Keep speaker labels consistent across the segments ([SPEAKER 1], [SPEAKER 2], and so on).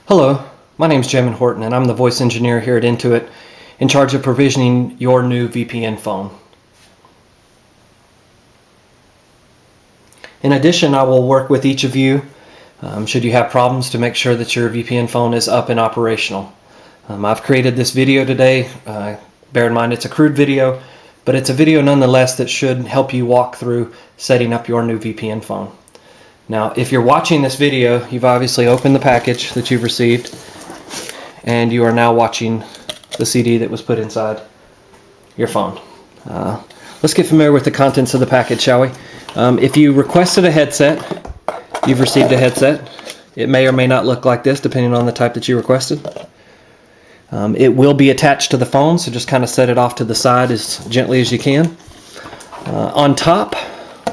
[SPEAKER 1] Hello, my name is Jamin Horton and I'm the voice engineer here at Intuit in charge of provisioning your new VPN phone. In addition, I will work with each of you should you have problems to make sure that your VPN phone is up and operational. I've created this video today. Bear in mind it's a crude video, but it's a video nonetheless that should help you walk through setting up your new VPN phone. Now, if you're watching this video, you've obviously opened the package that you've received, and you are now watching the CD that was put inside your phone. Let's get familiar with the contents of the package, shall we? If you requested a headset, you've received a headset. It may or may not look like this, depending on the type that you requested. It will be attached to the phone, so just kind of set it off to the side as gently as you can. On top,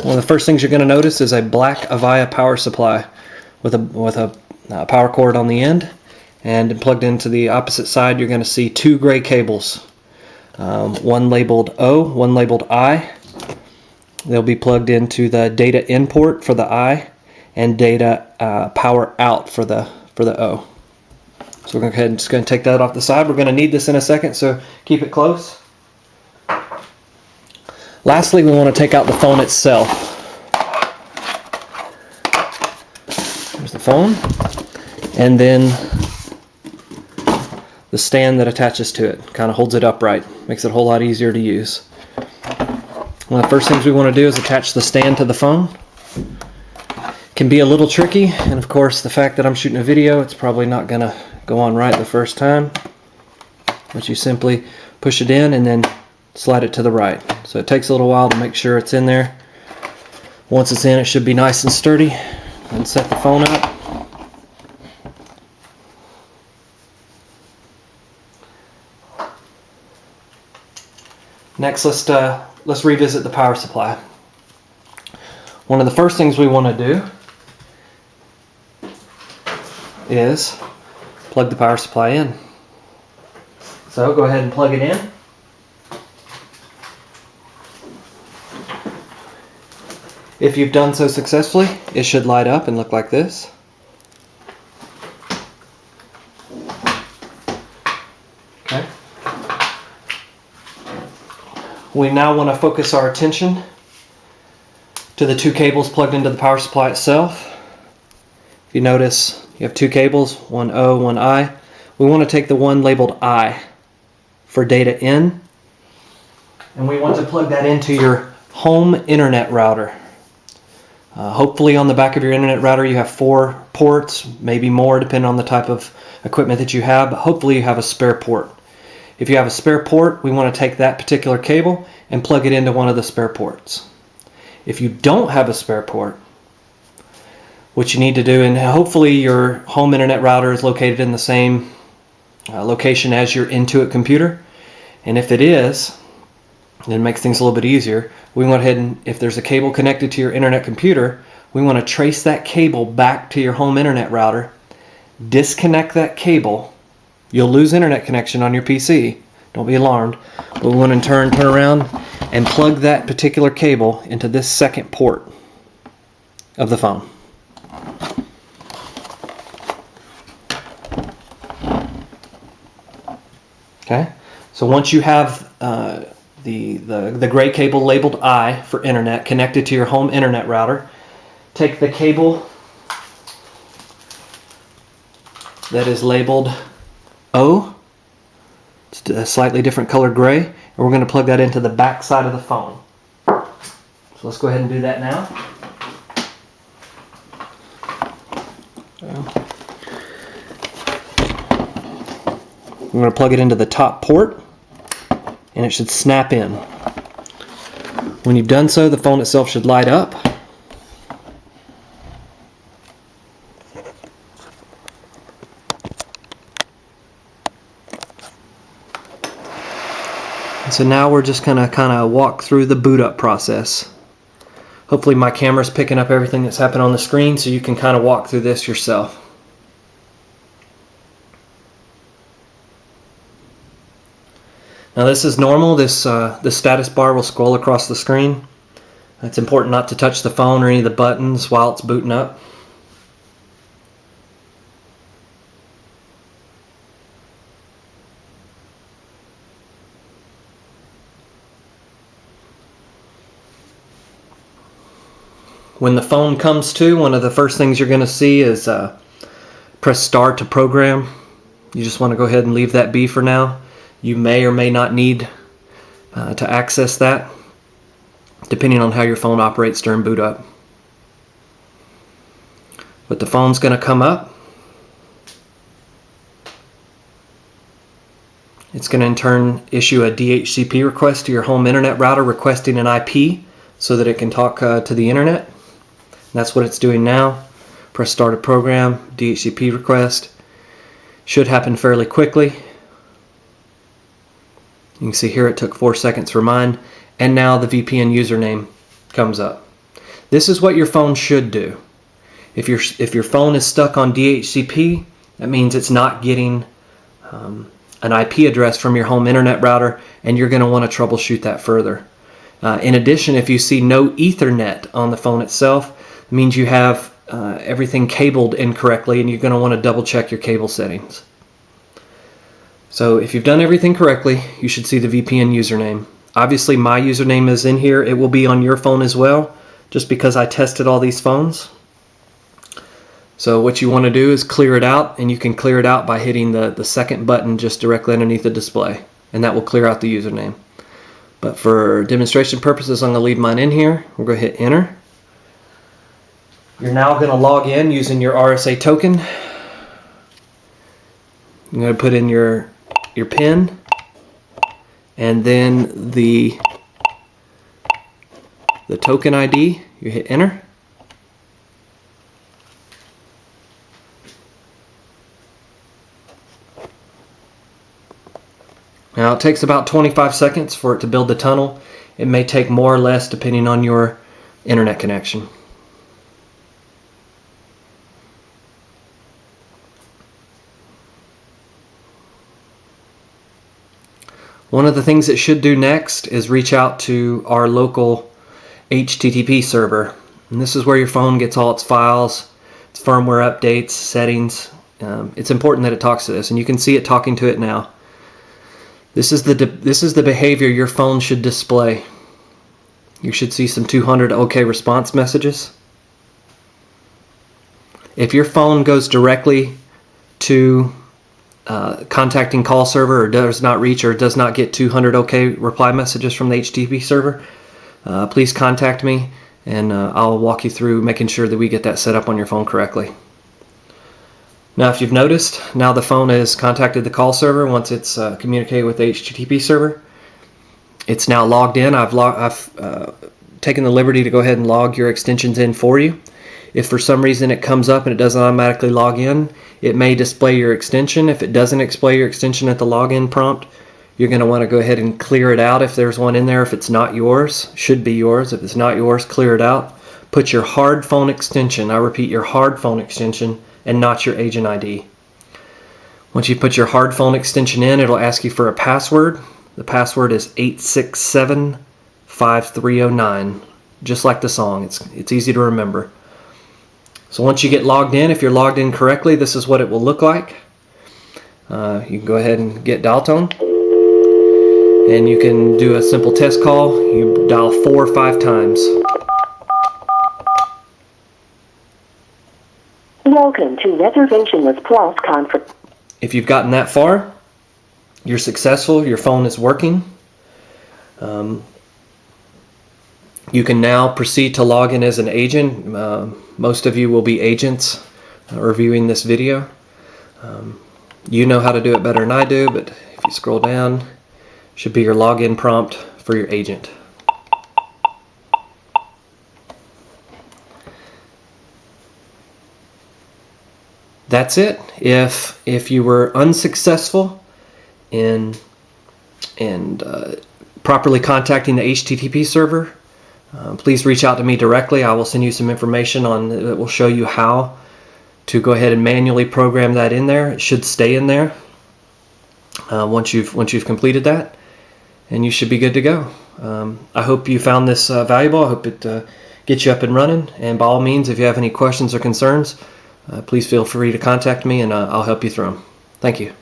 [SPEAKER 1] one of the first things you're going to notice is a black Avaya power supply with a power cord on the end, and plugged into the opposite side you're going to see two gray cables, one labeled O, one labeled I. They'll be plugged into the data in port for the I and data power out for the O. So we're going to take that off the side. We're going to need this in a second, so keep it close. Lastly, we want to take out the phone itself. There's the phone, and then the stand that attaches to it. Kind of holds it upright, makes it a whole lot easier to use. One of the first things we want to do is attach the stand to the phone. Can be a little tricky, and of course the fact that I'm shooting a video, it's probably not going to go on right the first time. But you simply push it in and then slide it to the right. So it takes a little while to make sure it's in there. Once it's in, it should be nice and sturdy. And set the phone up. Next, let's revisit the power supply. One of the first things we want to do is plug the power supply in. So go ahead and plug it in. If you've done so successfully, it should light up and look like this. Okay. We now want to focus our attention to the two cables plugged into the power supply itself. If you notice, you have two cables, one O, one I. We want to take the one labeled I for data in, and we want to plug that into your home internet router. Hopefully on the back of your internet router you have 4 ports, maybe more depending on the type of equipment that you have, but hopefully you have a spare port. If you have a spare port, we want to take that particular cable and plug it into one of the spare ports. If you don't have a spare port, what you need to do, and hopefully your home internet router is located in the same location as your Intuit computer, and if it is, then it makes things a little bit easier. We went ahead and, if there's a cable connected to your internet computer, we want to trace that cable back to your home internet router, disconnect that cable. You'll lose internet connection on your PC, don't be alarmed, but we want to turn around and plug that particular cable into this second port of the phone. Okay, so once you have the gray cable labeled I for internet connected to your home internet router, take the cable that is labeled O, it's a slightly different colored gray, and we're going to plug that into the back side of the phone. So let's go ahead and do that now. We're going to plug it into the top port, and it should snap in. When you've done so, the phone itself should light up. And so now we're just going to kind of walk through the boot up process. Hopefully my camera's picking up everything that's happened on the screen, so you can kind of walk through this yourself. Now this is normal. This status bar will scroll across the screen. It's important not to touch the phone or any of the buttons while it's booting up. When the phone comes to, one of the first things you're going to see is press start to program. You just want to go ahead and leave that be for now. You may or may not need to access that, depending on how your phone operates during boot up. But the phone's going to come up. It's going to in turn issue a DHCP request to your home internet router requesting an IP so that it can talk to the internet. And that's what it's doing now. Press start a program, DHCP request. Should happen fairly quickly. You can see here it took 4 seconds for mine, and now the VPN username comes up. This is what your phone should do. If your phone is stuck on DHCP, that means it's not getting an IP address from your home internet router, and you're going to want to troubleshoot that further. In addition, if you see no Ethernet on the phone itself, it means you have everything cabled incorrectly, and you're going to want to double check your cable settings. So if you've done everything correctly, you should see the VPN username. Obviously my username is in here. It will be on your phone as well, just because I tested all these phones. So what you want to do is clear it out, and you can clear it out by hitting the second button just directly underneath the display, and that will clear out the username. But for demonstration purposes, I'm going to leave mine in here. We're going to hit enter. You're now going to log in using your RSA token. I'm going to put in your PIN, and then the token ID. You hit enter. Now it takes about 25 seconds for it to build the tunnel. It may take more or less depending on your internet connection. One of the things it should do next is reach out to our local HTTP server. And this is where your phone gets all its files, its firmware updates, settings. It's important that it talks to this, and you can see it talking to it now. This is the behavior your phone should display. You should see some 200 OK response messages. If your phone goes directly to contacting call server, or does not reach, or does not get 200 OK reply messages from the HTTP server, please contact me, and I'll walk you through making sure that we get that set up on your phone correctly. Now, if you've noticed, now the phone has contacted the call server once it's communicated with the HTTP server. It's now logged in. I've taken the liberty to go ahead and log your extensions in for you. If for some reason it comes up and it doesn't automatically log in, it may display your extension. If it doesn't display your extension at the login prompt, you're going to want to go ahead and clear it out if there's one in there. If it's not yours, should be yours. If it's not yours, clear it out. Put your hard phone extension, I repeat, your hard phone extension, and not your agent ID. Once you put your hard phone extension in, it'll ask you for a password. The password is 8675309, just like the song. It's easy to remember. So once you get logged in, if you're logged in correctly, this is what it will look like. You can go ahead and get dial tone, and you can do a simple test call. You dial 4 or 5 times.
[SPEAKER 2] Welcome to Reservationless Plus Conference.
[SPEAKER 1] If you've gotten that far, you're successful, your phone is working. You can now proceed to log in as an agent. Most of you will be agents reviewing this video. You know how to do it better than I do, but if you scroll down, should be your login prompt for your agent. That's it. If you were unsuccessful in properly contacting the HTTP server, please reach out to me directly. I will send you some information that will show you how to go ahead and manually program that in there. It should stay in there once you've completed that, and you should be good to go. I hope you found this valuable. I hope it gets you up and running. And by all means, if you have any questions or concerns, please feel free to contact me, and I'll help you through them. Thank you.